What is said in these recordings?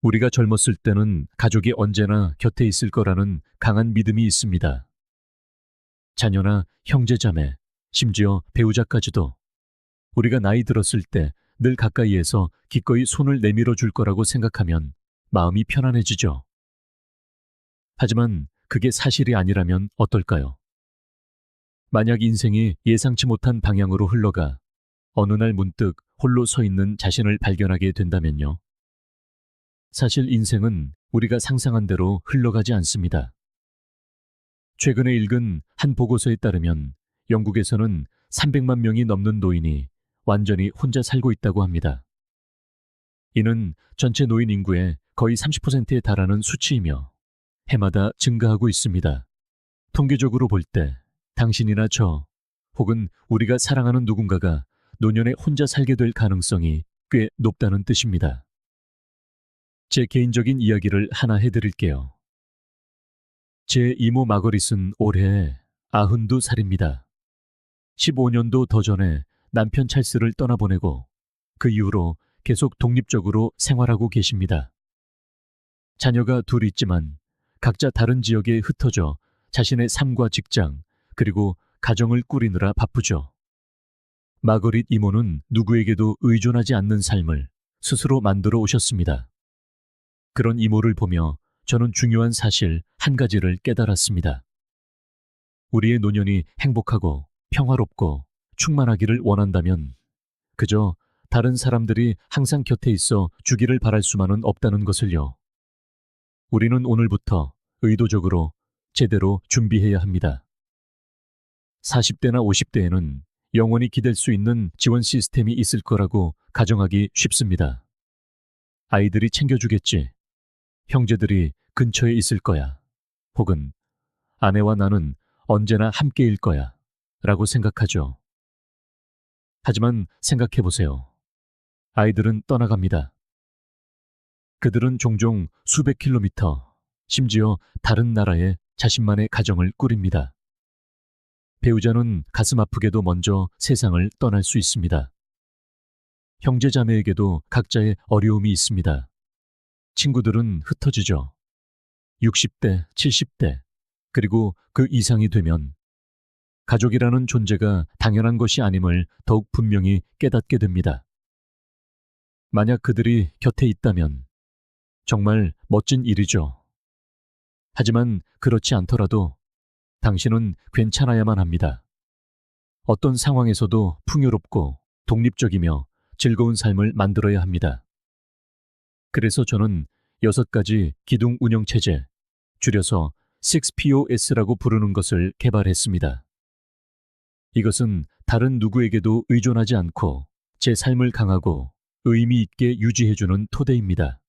우리가 젊었을 때는 가족이 언제나 곁에 있을 거라는 강한 믿음이 있습니다. 자녀나 형제자매, 심지어 배우자까지도 우리가 나이 들었을 때 늘 가까이에서 기꺼이 손을 내밀어 줄 거라고 생각하면 마음이 편안해지죠. 하지만 그게 사실이 아니라면 어떨까요? 만약 인생이 예상치 못한 방향으로 흘러가 어느 날 문득 홀로 서 있는 자신을 발견하게 된다면요. 사실 인생은 우리가 상상한 대로 흘러가지 않습니다. 최근에 읽은 한 보고서에 따르면 영국에서는 300만 명이 넘는 노인이 완전히 혼자 살고 있다고 합니다. 이는 전체 노인 인구의 거의 30%에 달하는 수치이며 해마다 증가하고 있습니다. 통계적으로 볼 때 당신이나 저 혹은 우리가 사랑하는 누군가가 노년에 혼자 살게 될 가능성이 꽤 높다는 뜻입니다. 제 개인적인 이야기를 하나 해드릴게요. 제 이모 마거릿은 올해 92살입니다. 15년도 더 전에 남편 찰스를 떠나보내고 그 이후로 계속 독립적으로 생활하고 계십니다. 자녀가 둘 있지만 각자 다른 지역에 흩어져 자신의 삶과 직장 그리고 가정을 꾸리느라 바쁘죠. 마거릿 이모는 누구에게도 의존하지 않는 삶을 스스로 만들어 오셨습니다. 그런 이모를 보며 저는 중요한 사실 한 가지를 깨달았습니다. 우리의 노년이 행복하고 평화롭고 충만하기를 원한다면 그저 다른 사람들이 항상 곁에 있어 주기를 바랄 수만은 없다는 것을요. 우리는 오늘부터 의도적으로 제대로 준비해야 합니다. 40대나 50대에는 영원히 기댈 수 있는 지원 시스템이 있을 거라고 가정하기 쉽습니다. 아이들이 챙겨주겠지. 형제들이 근처에 있을 거야. 혹은 아내와 나는 언제나 함께일 거야. 라고 생각하죠. 하지만 생각해 보세요. 아이들은 떠나갑니다. 그들은 종종 수백 킬로미터, 심지어 다른 나라에 자신만의 가정을 꾸립니다. 배우자는 가슴 아프게도 먼저 세상을 떠날 수 있습니다. 형제자매에게도 각자의 어려움이 있습니다. 친구들은 흩어지죠. 60대, 70대, 그리고 그 이상이 되면 가족이라는 존재가 당연한 것이 아님을 더욱 분명히 깨닫게 됩니다. 만약 그들이 곁에 있다면 정말 멋진 일이죠. 하지만 그렇지 않더라도 당신은 괜찮아야만 합니다. 어떤 상황에서도 풍요롭고 독립적이며 즐거운 삶을 만들어야 합니다. 그래서 저는 6가지 기둥 운영 체제, 줄여서 6POS라고 부르는 것을 개발했습니다. 이것은 다른 누구에게도 의존하지 않고 제 삶을 강하고 의미 있게 유지해주는 토대입니다.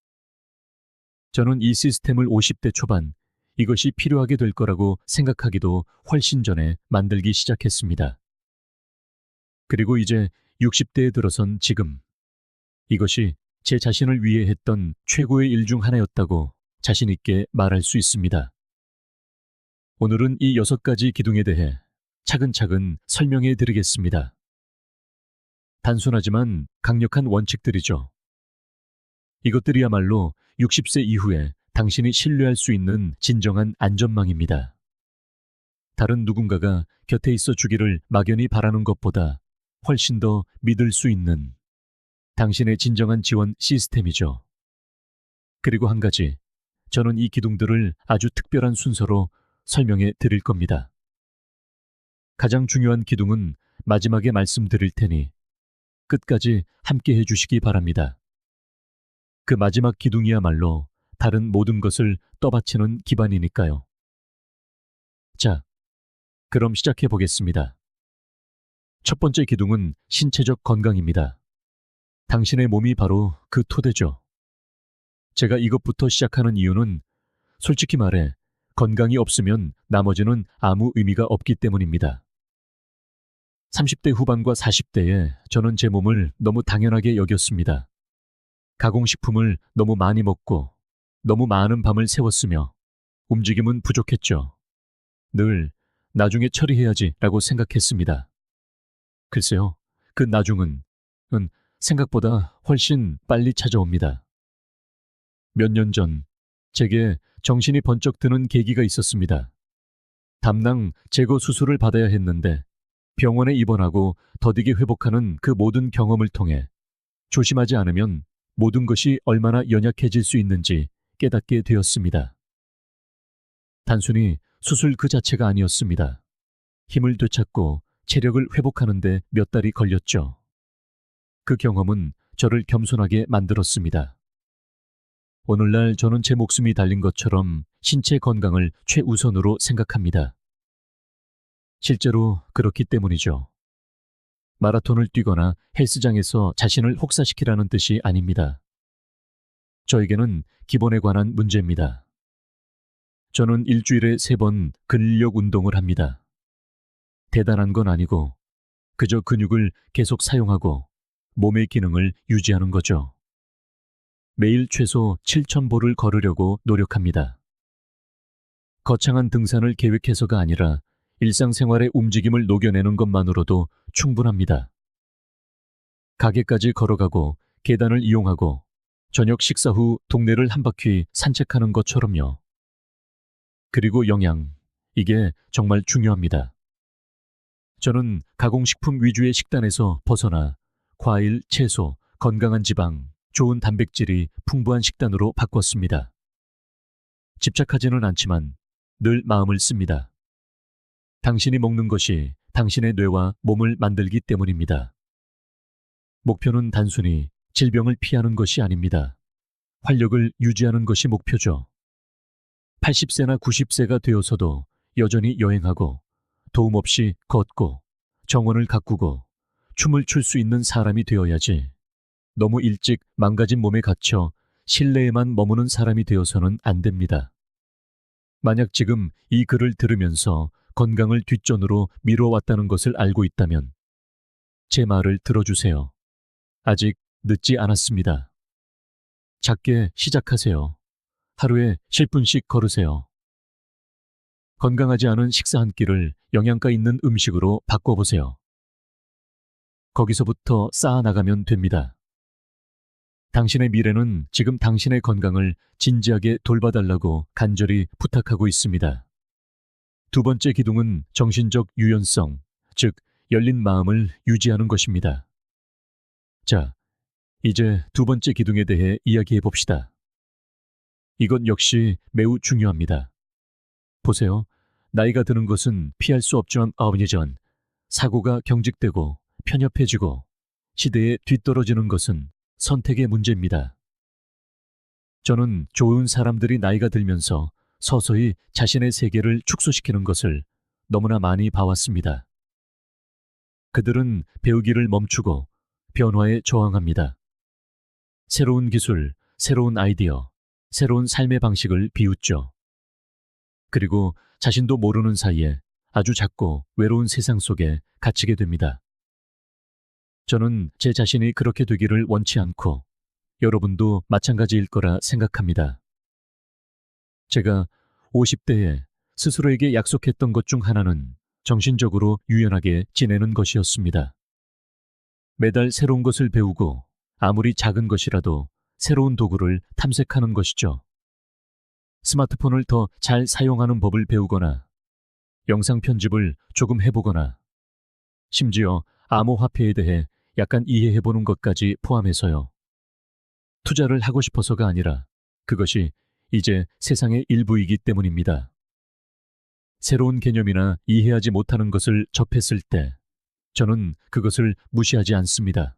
저는 이 시스템을 50대 초반 이것이 필요하게 될 거라고 생각하기도 훨씬 전에 만들기 시작했습니다. 그리고 이제 60대에 들어선 지금 이것이 제 자신을 위해 했던 최고의 일 중 하나였다고 자신 있게 말할 수 있습니다. 오늘은 이 6가지 기둥에 대해 차근차근 설명해 드리겠습니다. 단순하지만 강력한 원칙들이죠. 이것들이야말로 60세 이후에 당신이 신뢰할 수 있는 진정한 안전망입니다. 다른 누군가가 곁에 있어 주기를 막연히 바라는 것보다 훨씬 더 믿을 수 있는 당신의 진정한 지원 시스템이죠. 그리고 한 가지, 저는 이 기둥들을 아주 특별한 순서로 설명해 드릴 겁니다. 가장 중요한 기둥은 마지막에 말씀드릴 테니 끝까지 함께 해주시기 바랍니다. 그 마지막 기둥이야말로 다른 모든 것을 떠받치는 기반이니까요. 자, 그럼 시작해 보겠습니다. 첫 번째 기둥은 신체적 건강입니다. 당신의 몸이 바로 그 토대죠. 제가 이것부터 시작하는 이유는 솔직히 말해 건강이 없으면 나머지는 아무 의미가 없기 때문입니다. 30대 후반과 40대에 저는 제 몸을 너무 당연하게 여겼습니다. 가공식품을 너무 많이 먹고 너무 많은 밤을 새웠으며 움직임은 부족했죠. 늘 나중에 처리해야지라고 생각했습니다. 글쎄요, 그 나중은 생각보다 훨씬 빨리 찾아옵니다. 몇 년 전 제게 정신이 번쩍 드는 계기가 있었습니다. 담낭 제거 수술을 받아야 했는데 병원에 입원하고 더디게 회복하는 그 모든 경험을 통해 조심하지 않으면 모든 것이 얼마나 연약해질 수 있는지 깨닫게 되었습니다. 단순히 수술 그 자체가 아니었습니다. 힘을 되찾고 체력을 회복하는데 몇 달이 걸렸죠. 그 경험은 저를 겸손하게 만들었습니다. 오늘날 저는 제 목숨이 달린 것처럼 신체 건강을 최우선으로 생각합니다. 실제로 그렇기 때문이죠. 마라톤을 뛰거나 헬스장에서 자신을 혹사시키라는 뜻이 아닙니다. 저에게는 기본에 관한 문제입니다. 저는 일주일에 3번 근력 운동을 합니다. 대단한 건 아니고 그저 근육을 계속 사용하고 몸의 기능을 유지하는 거죠. 매일 최소 7,000보를 걸으려고 노력합니다. 거창한 등산을 계획해서가 아니라 일상생활의 움직임을 녹여내는 것만으로도 충분합니다. 가게까지 걸어가고 계단을 이용하고 저녁 식사 후 동네를 한 바퀴 산책하는 것처럼요. 그리고 영양, 이게 정말 중요합니다. 저는 가공식품 위주의 식단에서 벗어나 과일, 채소, 건강한 지방, 좋은 단백질이 풍부한 식단으로 바꿨습니다. 집착하지는 않지만 늘 마음을 씁니다. 당신이 먹는 것이 당신의 뇌와 몸을 만들기 때문입니다. 목표는 단순히 질병을 피하는 것이 아닙니다. 활력을 유지하는 것이 목표죠. 80세나 90세가 되어서도 여전히 여행하고 도움 없이 걷고 정원을 가꾸고 춤을 출 수 있는 사람이 되어야지, 너무 일찍 망가진 몸에 갇혀 실내에만 머무는 사람이 되어서는 안 됩니다. 만약 지금 이 글을 들으면서 건강을 뒷전으로 미뤄왔다는 것을 알고 있다면 제 말을 들어주세요. 아직 늦지 않았습니다. 작게 시작하세요. 하루에 10분씩 걸으세요. 건강하지 않은 식사 한 끼를 영양가 있는 음식으로 바꿔보세요. 거기서부터 쌓아나가면 됩니다. 당신의 미래는 지금 당신의 건강을 진지하게 돌봐달라고 간절히 부탁하고 있습니다. 두 번째 기둥은 정신적 유연성, 즉 열린 마음을 유지하는 것입니다. 자, 이제 두 번째 기둥에 대해 이야기해 봅시다. 이것 역시 매우 중요합니다. 보세요. 나이가 드는 것은 피할 수 없지만 전 사고가 경직되고 편협해지고 시대에 뒤떨어지는 것은 선택의 문제입니다. 저는 좋은 사람들이 나이가 들면서 서서히 자신의 세계를 축소시키는 것을 너무나 많이 봐왔습니다. 그들은 배우기를 멈추고 변화에 저항합니다. 새로운 기술, 새로운 아이디어, 새로운 삶의 방식을 비웃죠. 그리고 자신도 모르는 사이에 아주 작고 외로운 세상 속에 갇히게 됩니다. 저는 제 자신이 그렇게 되기를 원치 않고 여러분도 마찬가지일 거라 생각합니다. 제가 50대에 스스로에게 약속했던 것 중 하나는 정신적으로 유연하게 지내는 것이었습니다. 매달 새로운 것을 배우고 아무리 작은 것이라도 새로운 도구를 탐색하는 것이죠. 스마트폰을 더 잘 사용하는 법을 배우거나 영상 편집을 조금 해보거나 심지어 암호화폐에 대해 약간 이해해보는 것까지 포함해서요. 투자를 하고 싶어서가 아니라 그것이 이제 세상의 일부이기 때문입니다. 새로운 개념이나 이해하지 못하는 것을 접했을 때 저는 그것을 무시하지 않습니다.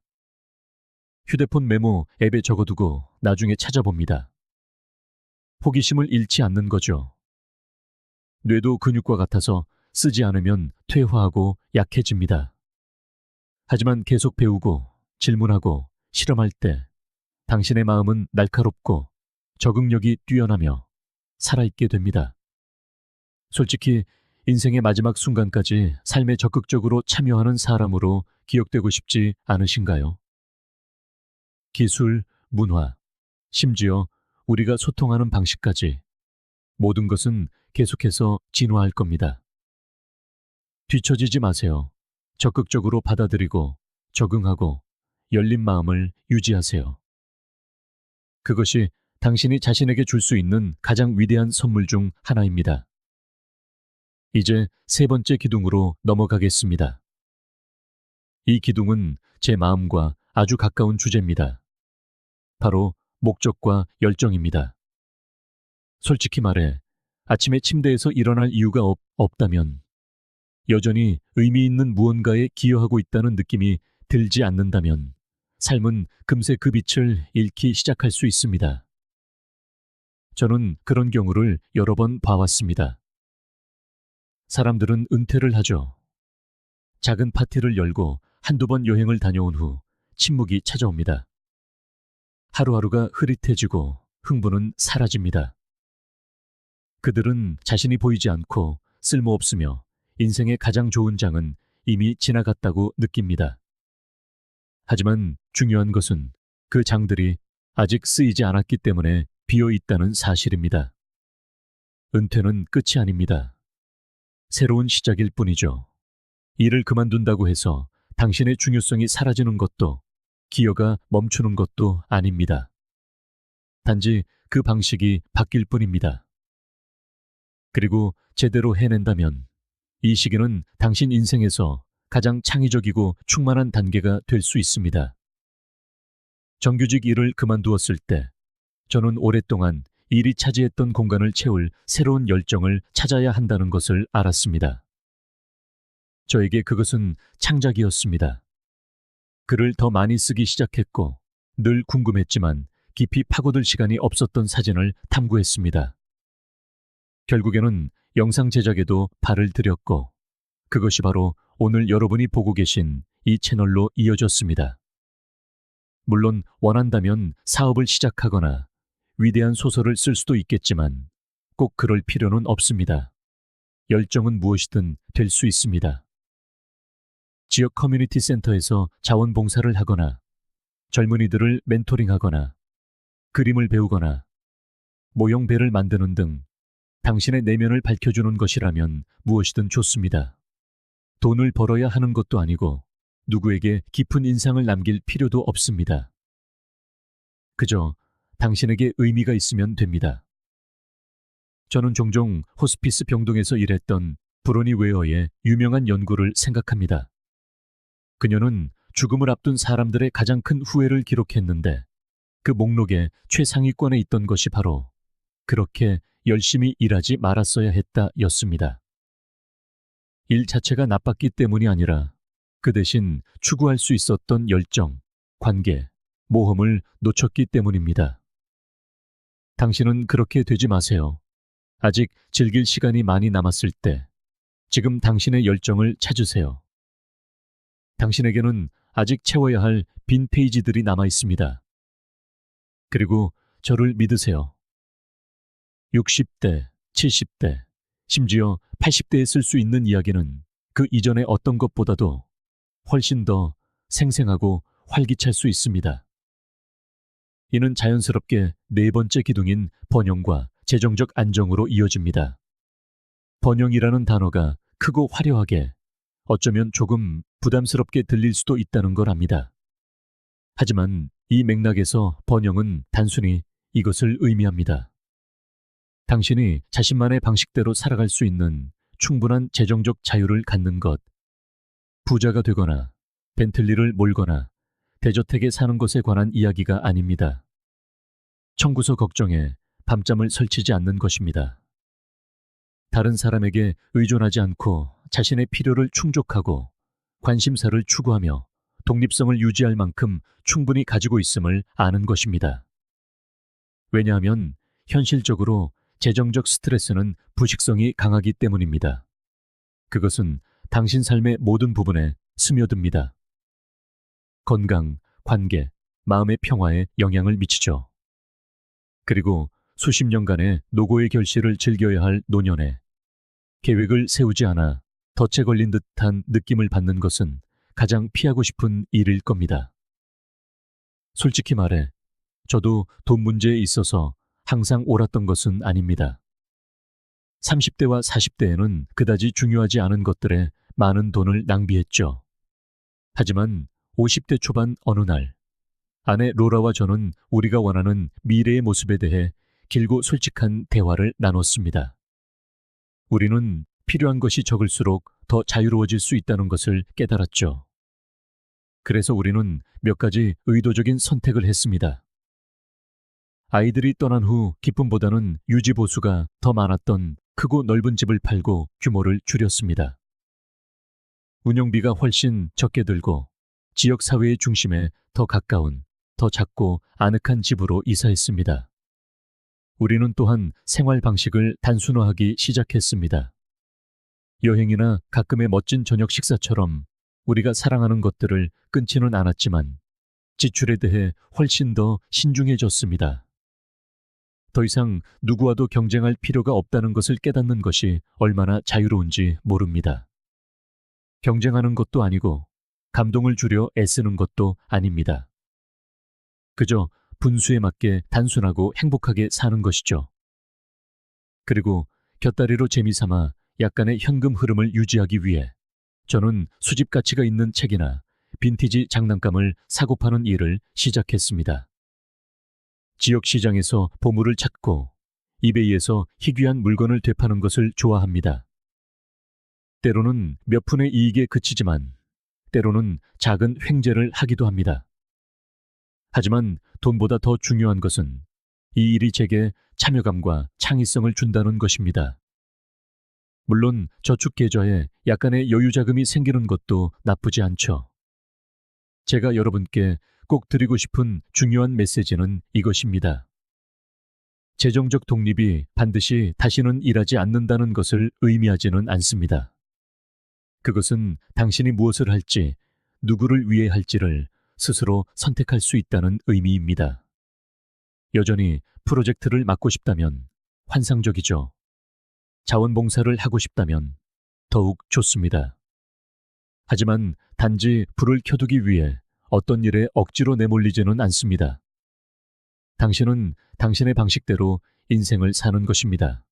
휴대폰 메모 앱에 적어두고 나중에 찾아봅니다. 호기심을 잃지 않는 거죠. 뇌도 근육과 같아서 쓰지 않으면 퇴화하고 약해집니다. 하지만 계속 배우고 질문하고 실험할 때 당신의 마음은 날카롭고 적응력이 뛰어나며 살아있게 됩니다. 솔직히 인생의 마지막 순간까지 삶에 적극적으로 참여하는 사람으로 기억되고 싶지 않으신가요? 기술, 문화, 심지어 우리가 소통하는 방식까지 모든 것은 계속해서 진화할 겁니다. 뒤처지지 마세요. 적극적으로 받아들이고 적응하고 열린 마음을 유지하세요. 그것이 당신이 자신에게 줄 수 있는 가장 위대한 선물 중 하나입니다. 이제 세 번째 기둥으로 넘어가겠습니다. 이 기둥은 제 마음과 아주 가까운 주제입니다. 바로 목적과 열정입니다. 솔직히 말해 아침에 침대에서 일어날 이유가 없다면, 여전히 의미 있는 무언가에 기여하고 있다는 느낌이 들지 않는다면 삶은 금세 그 빛을 잃기 시작할 수 있습니다. 저는 그런 경우를 여러 번 봐왔습니다. 사람들은 은퇴를 하죠. 작은 파티를 열고 한두 번 여행을 다녀온 후 침묵이 찾아옵니다. 하루하루가 흐릿해지고 흥분은 사라집니다. 그들은 자신이 보이지 않고 쓸모없으며 인생의 가장 좋은 장은 이미 지나갔다고 느낍니다. 하지만 중요한 것은 그 장들이 아직 쓰이지 않았기 때문에 비어 있다는 사실입니다. 은퇴는 끝이 아닙니다. 새로운 시작일 뿐이죠. 일을 그만둔다고 해서 당신의 중요성이 사라지는 것도 기여가 멈추는 것도 아닙니다. 단지 그 방식이 바뀔 뿐입니다. 그리고 제대로 해낸다면 이 시기는 당신 인생에서 가장 창의적이고 충만한 단계가 될 수 있습니다. 정규직 일을 그만두었을 때 저는 오랫동안 일이 차지했던 공간을 채울 새로운 열정을 찾아야 한다는 것을 알았습니다. 저에게 그것은 창작이었습니다. 글을 더 많이 쓰기 시작했고 늘 궁금했지만 깊이 파고들 시간이 없었던 사진을 탐구했습니다. 결국에는 영상 제작에도 발을 들였고 그것이 바로 오늘 여러분이 보고 계신 이 채널로 이어졌습니다. 물론 원한다면 사업을 시작하거나 위대한 소설을 쓸 수도 있겠지만 꼭 그럴 필요는 없습니다. 열정은 무엇이든 될 수 있습니다. 지역 커뮤니티 센터에서 자원봉사를 하거나 젊은이들을 멘토링하거나 그림을 배우거나 모형배를 만드는 등 당신의 내면을 밝혀주는 것이라면 무엇이든 좋습니다. 돈을 벌어야 하는 것도 아니고 누구에게 깊은 인상을 남길 필요도 없습니다. 그저 당신에게 의미가 있으면 됩니다. 저는 종종 호스피스 병동에서 일했던 브로니 웨어의 유명한 연구를 생각합니다. 그녀는 죽음을 앞둔 사람들의 가장 큰 후회를 기록했는데 그 목록의 최상위권에 있던 것이 바로 그렇게 열심히 일하지 말았어야 했다 였습니다. 일 자체가 나빴기 때문이 아니라 그 대신 추구할 수 있었던 열정, 관계, 모험을 놓쳤기 때문입니다. 당신은 그렇게 되지 마세요. 아직 즐길 시간이 많이 남았을 때 지금 당신의 열정을 찾으세요. 당신에게는 아직 채워야 할 빈 페이지들이 남아 있습니다. 그리고 저를 믿으세요. 60대, 70대, 심지어 80대에 쓸 수 있는 이야기는 그 이전의 어떤 것보다도 훨씬 더 생생하고 활기찰 수 있습니다. 이는 자연스럽게 네 번째 기둥인 번영과 재정적 안정으로 이어집니다. 번영이라는 단어가 크고 화려하게, 어쩌면 조금 부담스럽게 들릴 수도 있다는 걸 압니다. 하지만 이 맥락에서 번영은 단순히 이것을 의미합니다. 당신이 자신만의 방식대로 살아갈 수 있는 충분한 재정적 자유를 갖는 것, 부자가 되거나 벤틀리를 몰거나 대저택에 사는 것에 관한 이야기가 아닙니다. 청구서 걱정에 밤잠을 설치지 않는 것입니다. 다른 사람에게 의존하지 않고 자신의 필요를 충족하고 관심사를 추구하며 독립성을 유지할 만큼 충분히 가지고 있음을 아는 것입니다. 왜냐하면 현실적으로 재정적 스트레스는 부식성이 강하기 때문입니다. 그것은 당신 삶의 모든 부분에 스며듭니다. 건강, 관계, 마음의 평화에 영향을 미치죠. 그리고 수십 년간의 노고의 결실을 즐겨야 할 노년에 계획을 세우지 않아 덫에 걸린 듯한 느낌을 받는 것은 가장 피하고 싶은 일일 겁니다. 솔직히 말해, 저도 돈 문제에 있어서 항상 옳았던 것은 아닙니다. 30대와 40대에는 그다지 중요하지 않은 것들에 많은 돈을 낭비했죠. 하지만 50대 초반 어느 날 아내 로라와 저는 우리가 원하는 미래의 모습에 대해 길고 솔직한 대화를 나눴습니다. 우리는 필요한 것이 적을수록 더 자유로워질 수 있다는 것을 깨달았죠. 그래서 우리는 몇 가지 의도적인 선택을 했습니다. 아이들이 떠난 후 기쁨보다는 유지보수가 더 많았던 크고 넓은 집을 팔고 규모를 줄였습니다. 운영비가 훨씬 적게 들고 지역사회의 중심에 더 가까운, 더 작고 아늑한 집으로 이사했습니다. 우리는 또한 생활 방식을 단순화하기 시작했습니다. 여행이나 가끔의 멋진 저녁 식사처럼 우리가 사랑하는 것들을 끊지는 않았지만 지출에 대해 훨씬 더 신중해졌습니다. 더 이상 누구와도 경쟁할 필요가 없다는 것을 깨닫는 것이 얼마나 자유로운지 모릅니다. 경쟁하는 것도 아니고 감동을 주려 애쓰는 것도 아닙니다. 그저 분수에 맞게 단순하고 행복하게 사는 것이죠. 그리고 곁다리로 재미삼아 약간의 현금 흐름을 유지하기 위해 저는 수집 가치가 있는 책이나 빈티지 장난감을 사고 파는 일을 시작했습니다. 지역 시장에서 보물을 찾고 이베이에서 희귀한 물건을 되파는 것을 좋아합니다. 때로는 몇 푼의 이익에 그치지만 때로는 작은 횡재를 하기도 합니다. 하지만 돈보다 더 중요한 것은 이 일이 제게 참여감과 창의성을 준다는 것입니다. 물론 저축 계좌에 약간의 여유 자금이 생기는 것도 나쁘지 않죠. 제가 여러분께 꼭 드리고 싶은 중요한 메시지는 이것입니다. 재정적 독립이 반드시 다시는 일하지 않는다는 것을 의미하지는 않습니다. 그것은 당신이 무엇을 할지, 누구를 위해 할지를 스스로 선택할 수 있다는 의미입니다. 여전히 프로젝트를 맡고 싶다면 환상적이죠. 자원봉사를 하고 싶다면 더욱 좋습니다. 하지만 단지 불을 켜두기 위해 어떤 일에 억지로 내몰리지는 않습니다. 당신은 당신의 방식대로 인생을 사는 것입니다.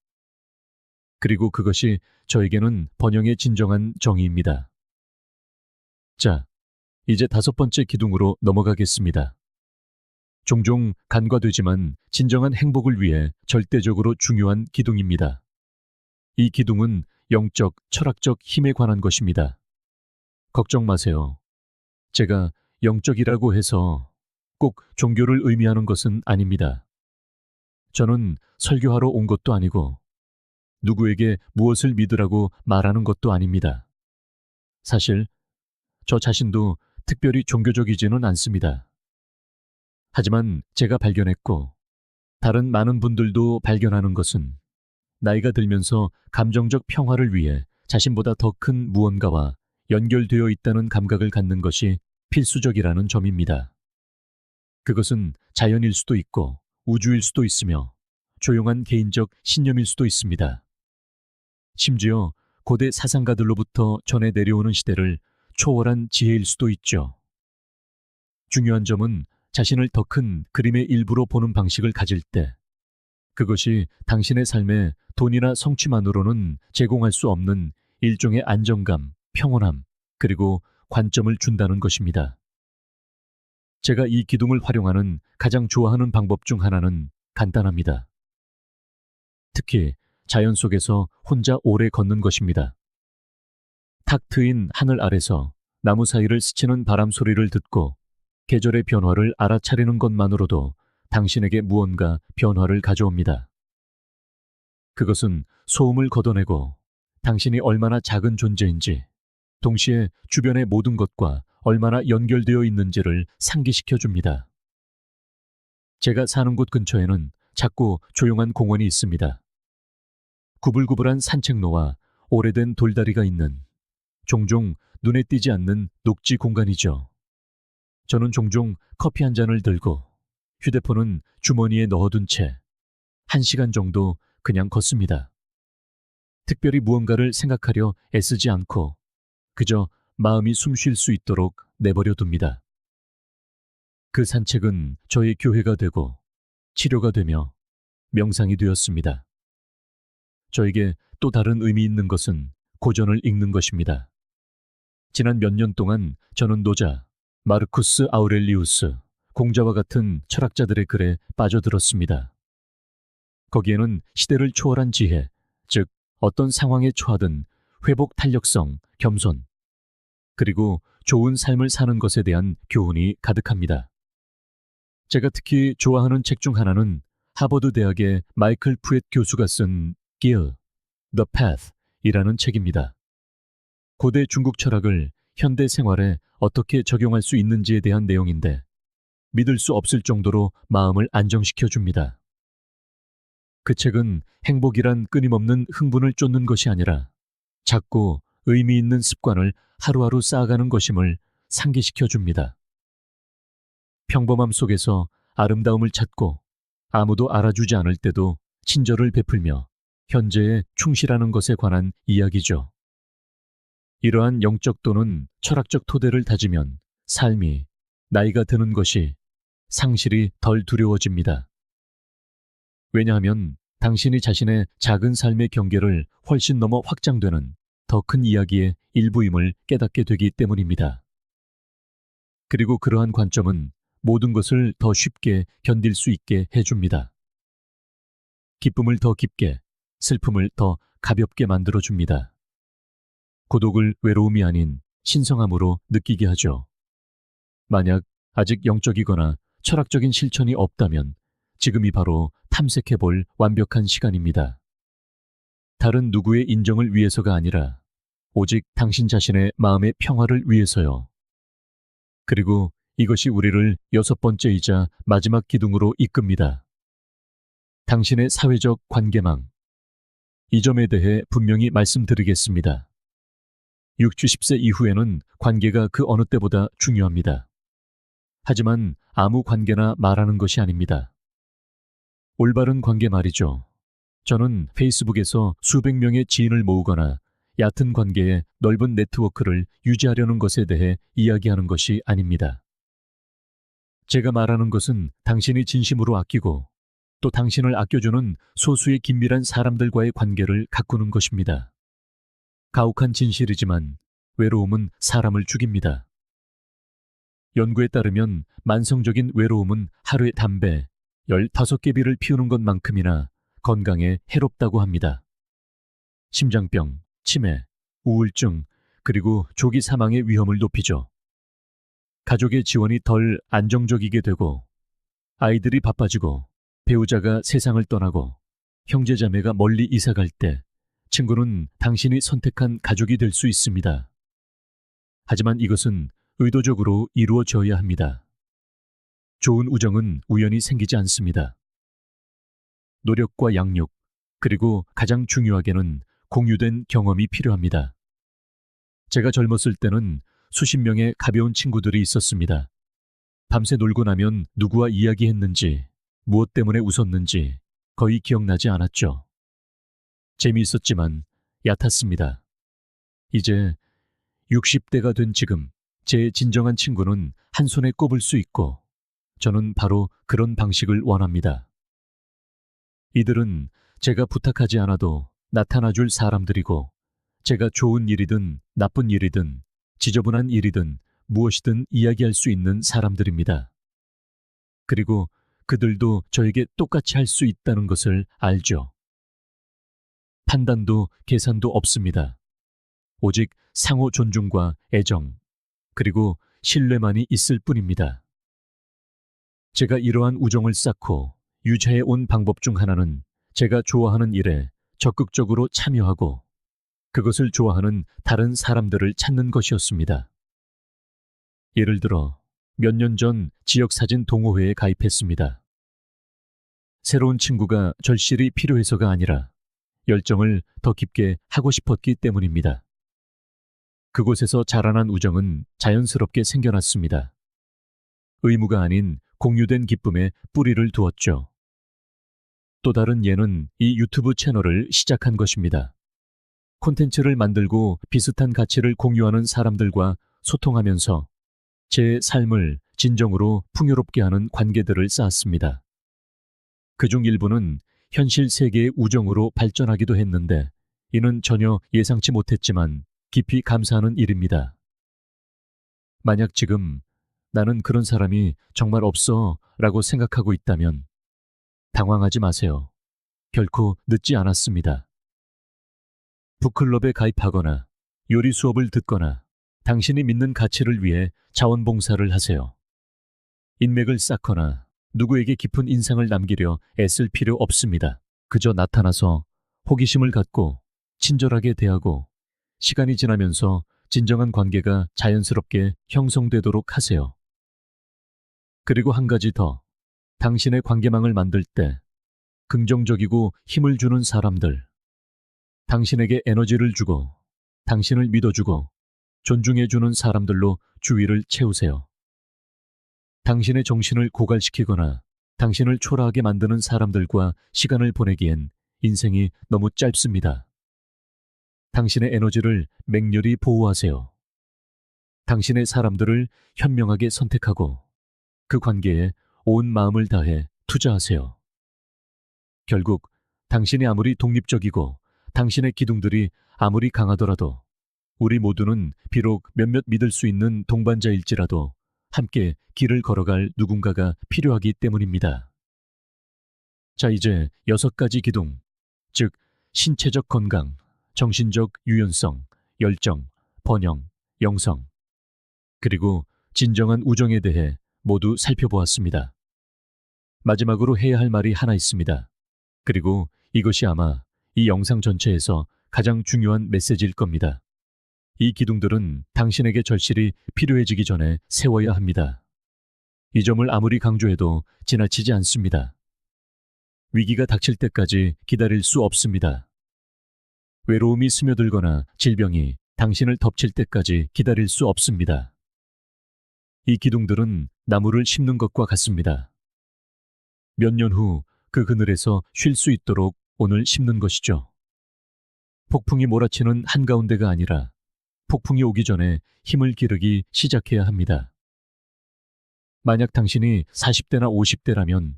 그리고 그것이 저에게는 번영의 진정한 정의입니다. 자, 이제 5번째 기둥으로 넘어가겠습니다. 종종 간과되지만 진정한 행복을 위해 절대적으로 중요한 기둥입니다. 이 기둥은 영적, 철학적 힘에 관한 것입니다. 걱정 마세요. 제가 영적이라고 해서 꼭 종교를 의미하는 것은 아닙니다. 저는 설교하러 온 것도 아니고 누구에게 무엇을 믿으라고 말하는 것도 아닙니다. 사실 저 자신도 특별히 종교적이지는 않습니다. 하지만 제가 발견했고 다른 많은 분들도 발견하는 것은 나이가 들면서 감정적 평화를 위해 자신보다 더 큰 무언가와 연결되어 있다는 감각을 갖는 것이 필수적이라는 점입니다. 그것은 자연일 수도 있고 우주일 수도 있으며 조용한 개인적 신념일 수도 있습니다. 심지어 고대 사상가들로부터 전해 내려오는 시대를 초월한 지혜일 수도 있죠. 중요한 점은 자신을 더 큰 그림의 일부로 보는 방식을 가질 때 그것이 당신의 삶에 돈이나 성취만으로는 제공할 수 없는 일종의 안정감, 평온함, 그리고 관점을 준다는 것입니다. 제가 이 기둥을 활용하는 가장 좋아하는 방법 중 하나는 간단합니다. 특히 자연 속에서 혼자 오래 걷는 것입니다. 탁 트인 하늘 아래서 나무 사이를 스치는 바람 소리를 듣고 계절의 변화를 알아차리는 것만으로도 당신에게 무언가 변화를 가져옵니다. 그것은 소음을 걷어내고 당신이 얼마나 작은 존재인지, 동시에 주변의 모든 것과 얼마나 연결되어 있는지를 상기시켜 줍니다. 제가 사는 곳 근처에는 작고 조용한 공원이 있습니다. 구불구불한 산책로와 오래된 돌다리가 있는 종종 눈에 띄지 않는 녹지 공간이죠. 저는 종종 커피 한 잔을 들고 휴대폰은 주머니에 넣어둔 채 1시간 정도 그냥 걷습니다. 특별히 무언가를 생각하려 애쓰지 않고 그저 마음이 숨 쉴 수 있도록 내버려 둡니다. 그 산책은 저의 교회가 되고 치료가 되며 명상이 되었습니다. 저에게 또 다른 의미 있는 것은 고전을 읽는 것입니다. 지난 몇 년 동안 저는 노자 마르쿠스 아우렐리우스, 공자와 같은 철학자들의 글에 빠져들었습니다. 거기에는 시대를 초월한 지혜, 즉 어떤 상황에 처하든 회복 탄력성, 겸손, 그리고 좋은 삶을 사는 것에 대한 교훈이 가득합니다. 제가 특히 좋아하는 책 중 하나는 하버드 대학의 마이클 프렛 교수가 쓴 길, The Path 이라는 책입니다. 고대 중국 철학을 현대 생활에 어떻게 적용할 수 있는지에 대한 내용인데 믿을 수 없을 정도로 마음을 안정시켜 줍니다. 그 책은 행복이란 끊임없는 흥분을 쫓는 것이 아니라 작고 의미 있는 습관을 하루하루 쌓아가는 것임을 상기시켜 줍니다. 평범함 속에서 아름다움을 찾고 아무도 알아주지 않을 때도 친절을 베풀며 현재에 충실하는 것에 관한 이야기죠. 이러한 영적 또는 철학적 토대를 다지면 삶이, 나이가 드는 것이 상실이 덜 두려워집니다. 왜냐하면 당신이 자신의 작은 삶의 경계를 훨씬 넘어 확장되는 더 큰 이야기의 일부임을 깨닫게 되기 때문입니다. 그리고 그러한 관점은 모든 것을 더 쉽게 견딜 수 있게 해줍니다. 기쁨을 더 깊게, 슬픔을 더 가볍게 만들어줍니다. 고독을 외로움이 아닌 신성함으로 느끼게 하죠. 만약 아직 영적이거나 철학적인 실천이 없다면 지금이 바로 탐색해볼 완벽한 시간입니다. 다른 누구의 인정을 위해서가 아니라 오직 당신 자신의 마음의 평화를 위해서요. 그리고 이것이 우리를 6번째이자 마지막 기둥으로 이끕니다. 당신의 사회적 관계망. 이 점에 대해 분명히 말씀드리겠습니다. 60, 70세 이후에는 관계가 그 어느 때보다 중요합니다. 하지만 아무 관계나 말하는 것이 아닙니다. 올바른 관계 말이죠. 저는 페이스북에서 수백 명의 지인을 모으거나 얕은 관계에 넓은 네트워크를 유지하려는 것에 대해 이야기하는 것이 아닙니다. 제가 말하는 것은 당신이 진심으로 아끼고 또 당신을 아껴주는 소수의 긴밀한 사람들과의 관계를 가꾸는 것입니다. 가혹한 진실이지만 외로움은 사람을 죽입니다. 연구에 따르면 만성적인 외로움은 하루에 담배 15개비를 피우는 것만큼이나 건강에 해롭다고 합니다. 심장병, 치매, 우울증, 그리고 조기 사망의 위험을 높이죠. 가족의 지원이 덜 안정적이게 되고 아이들이 바빠지고 배우자가 세상을 떠나고 형제자매가 멀리 이사갈 때 친구는 당신이 선택한 가족이 될 수 있습니다. 하지만 이것은 의도적으로 이루어져야 합니다. 좋은 우정은 우연히 생기지 않습니다. 노력과 양육, 그리고 가장 중요하게는 공유된 경험이 필요합니다. 제가 젊었을 때는 수십 명의 가벼운 친구들이 있었습니다. 밤새 놀고 나면 누구와 이야기했는지, 무엇 때문에 웃었는지 거의 기억나지 않았죠. 재미있었지만 얕았습니다. 이제 60대가 된 지금 제 진정한 친구는 한 손에 꼽을 수 있고 저는 바로 그런 방식을 원합니다. 이들은 제가 부탁하지 않아도 나타나줄 사람들이고 제가 좋은 일이든 나쁜 일이든 지저분한 일이든 무엇이든 이야기할 수 있는 사람들입니다. 그리고 그들도 저에게 똑같이 할 수 있다는 것을 알죠. 판단도 계산도 없습니다. 오직 상호 존중과 애정, 그리고 신뢰만이 있을 뿐입니다. 제가 이러한 우정을 쌓고 유지해 온 방법 중 하나는 제가 좋아하는 일에 적극적으로 참여하고 그것을 좋아하는 다른 사람들을 찾는 것이었습니다. 예를 들어 몇 년 전 지역사진 동호회에 가입했습니다. 새로운 친구가 절실히 필요해서가 아니라 열정을 더 깊게 하고 싶었기 때문입니다. 그곳에서 자라난 우정은 자연스럽게 생겨났습니다. 의무가 아닌 공유된 기쁨에 뿌리를 두었죠. 또 다른 예는 이 유튜브 채널을 시작한 것입니다. 콘텐츠를 만들고 비슷한 가치를 공유하는 사람들과 소통하면서 제 삶을 진정으로 풍요롭게 하는 관계들을 쌓았습니다. 그중 일부는 현실 세계의 우정으로 발전하기도 했는데 이는 전혀 예상치 못했지만 깊이 감사하는 일입니다. 만약 지금 나는 그런 사람이 정말 없어 라고 생각하고 있다면 당황하지 마세요. 결코 늦지 않았습니다. 북클럽에 가입하거나 요리 수업을 듣거나 당신이 믿는 가치를 위해 자원봉사를 하세요. 인맥을 쌓거나 누구에게 깊은 인상을 남기려 애쓸 필요 없습니다. 그저 나타나서 호기심을 갖고 친절하게 대하고 시간이 지나면서 진정한 관계가 자연스럽게 형성되도록 하세요. 그리고 한 가지 더, 당신의 관계망을 만들 때 긍정적이고 힘을 주는 사람들, 당신에게 에너지를 주고 당신을 믿어주고 존중해주는 사람들로 주위를 채우세요. 당신의 정신을 고갈시키거나 당신을 초라하게 만드는 사람들과 시간을 보내기엔 인생이 너무 짧습니다. 당신의 에너지를 맹렬히 보호하세요. 당신의 사람들을 현명하게 선택하고 그 관계에 온 마음을 다해 투자하세요. 결국 당신이 아무리 독립적이고 당신의 기둥들이 아무리 강하더라도 우리 모두는 비록 몇몇 믿을 수 있는 동반자일지라도 함께 길을 걸어갈 누군가가 필요하기 때문입니다. 자, 이제 6가지 기둥, 즉 신체적 건강, 정신적 유연성, 열정, 번영, 영성, 그리고 진정한 우정에 대해 모두 살펴보았습니다. 마지막으로 해야 할 말이 하나 있습니다. 그리고 이것이 아마 이 영상 전체에서 가장 중요한 메시지일 겁니다. 이 기둥들은 당신에게 절실히 필요해지기 전에 세워야 합니다. 이 점을 아무리 강조해도 지나치지 않습니다. 위기가 닥칠 때까지 기다릴 수 없습니다. 외로움이 스며들거나 질병이 당신을 덮칠 때까지 기다릴 수 없습니다. 이 기둥들은 나무를 심는 것과 같습니다. 몇 년 후 그 그늘에서 쉴 수 있도록 오늘 심는 것이죠. 폭풍이 몰아치는 한가운데가 아니라 폭풍이 오기 전에 힘을 기르기 시작해야 합니다. 만약 당신이 40대나 50대라면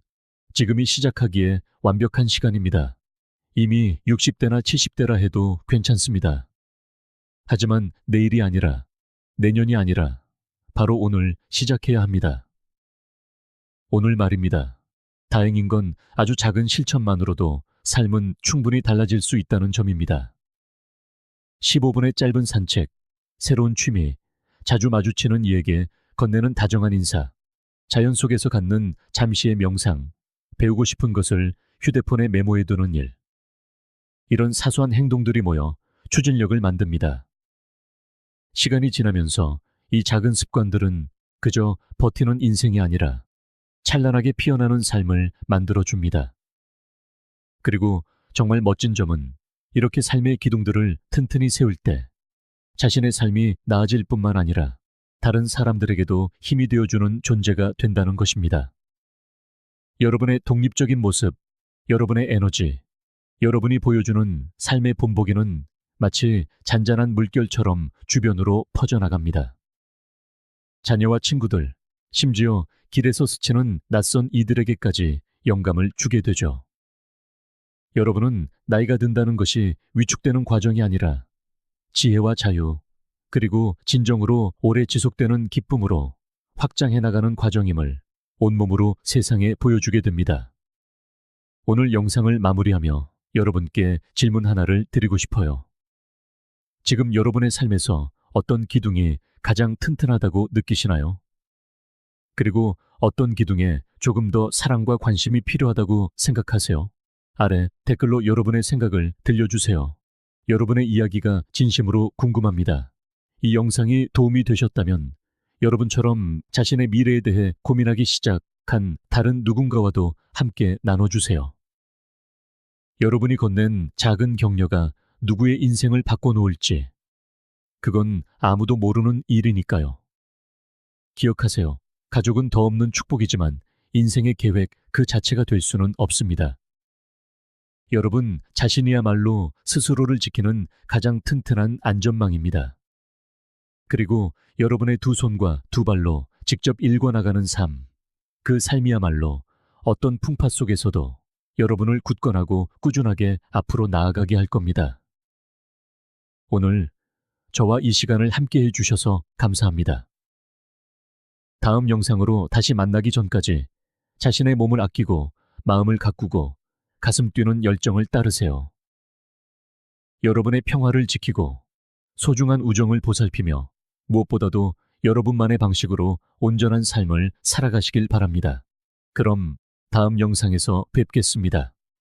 지금이 시작하기에 완벽한 시간입니다. 이미 60대나 70대라 해도 괜찮습니다. 하지만 내일이 아니라, 내년이 아니라 바로 오늘 시작해야 합니다. 오늘 말입니다. 다행인 건 아주 작은 실천만으로도 삶은 충분히 달라질 수 있다는 점입니다. 15분의 짧은 산책, 새로운 취미, 자주 마주치는 이에게 건네는 다정한 인사, 자연 속에서 갖는 잠시의 명상, 배우고 싶은 것을 휴대폰에 메모해두는 일. 이런 사소한 행동들이 모여 추진력을 만듭니다. 시간이 지나면서 이 작은 습관들은 그저 버티는 인생이 아니라 찬란하게 피어나는 삶을 만들어줍니다. 그리고 정말 멋진 점은 이렇게 삶의 기둥들을 튼튼히 세울 때 자신의 삶이 나아질 뿐만 아니라 다른 사람들에게도 힘이 되어주는 존재가 된다는 것입니다. 여러분의 독립적인 모습, 여러분의 에너지, 여러분이 보여주는 삶의 본보기는 마치 잔잔한 물결처럼 주변으로 퍼져나갑니다. 자녀와 친구들, 심지어 길에서 스치는 낯선 이들에게까지 영감을 주게 되죠. 여러분은 나이가 든다는 것이 위축되는 과정이 아니라 지혜와 자유, 그리고 진정으로 오래 지속되는 기쁨으로 확장해 나가는 과정임을 온몸으로 세상에 보여주게 됩니다. 오늘 영상을 마무리하며 여러분께 질문 하나를 드리고 싶어요. 지금 여러분의 삶에서 어떤 기둥이 가장 튼튼하다고 느끼시나요? 그리고 어떤 기둥에 조금 더 사랑과 관심이 필요하다고 생각하세요? 아래 댓글로 여러분의 생각을 들려주세요. 여러분의 이야기가 진심으로 궁금합니다. 이 영상이 도움이 되셨다면 여러분처럼 자신의 미래에 대해 고민하기 시작한 다른 누군가와도 함께 나눠주세요. 여러분이 건넨 작은 격려가 누구의 인생을 바꿔놓을지 그건 아무도 모르는 일이니까요. 기억하세요. 가족은 더 없는 축복이지만 인생의 계획 그 자체가 될 수는 없습니다. 여러분 자신이야말로 스스로를 지키는 가장 튼튼한 안전망입니다. 그리고 여러분의 두 손과 두 발로 직접 일궈나가는 삶, 그 삶이야말로 어떤 풍파 속에서도 여러분을 굳건하고 꾸준하게 앞으로 나아가게 할 겁니다. 오늘 저와 이 시간을 함께 해주셔서 감사합니다. 다음 영상으로 다시 만나기 전까지 자신의 몸을 아끼고 마음을 가꾸고 가슴 뛰는 열정을 따르세요. 여러분의 평화를 지키고 소중한 우정을 보살피며 무엇보다도 여러분만의 방식으로 온전한 삶을 살아가시길 바랍니다. 그럼 다음 영상에서 뵙겠습니다.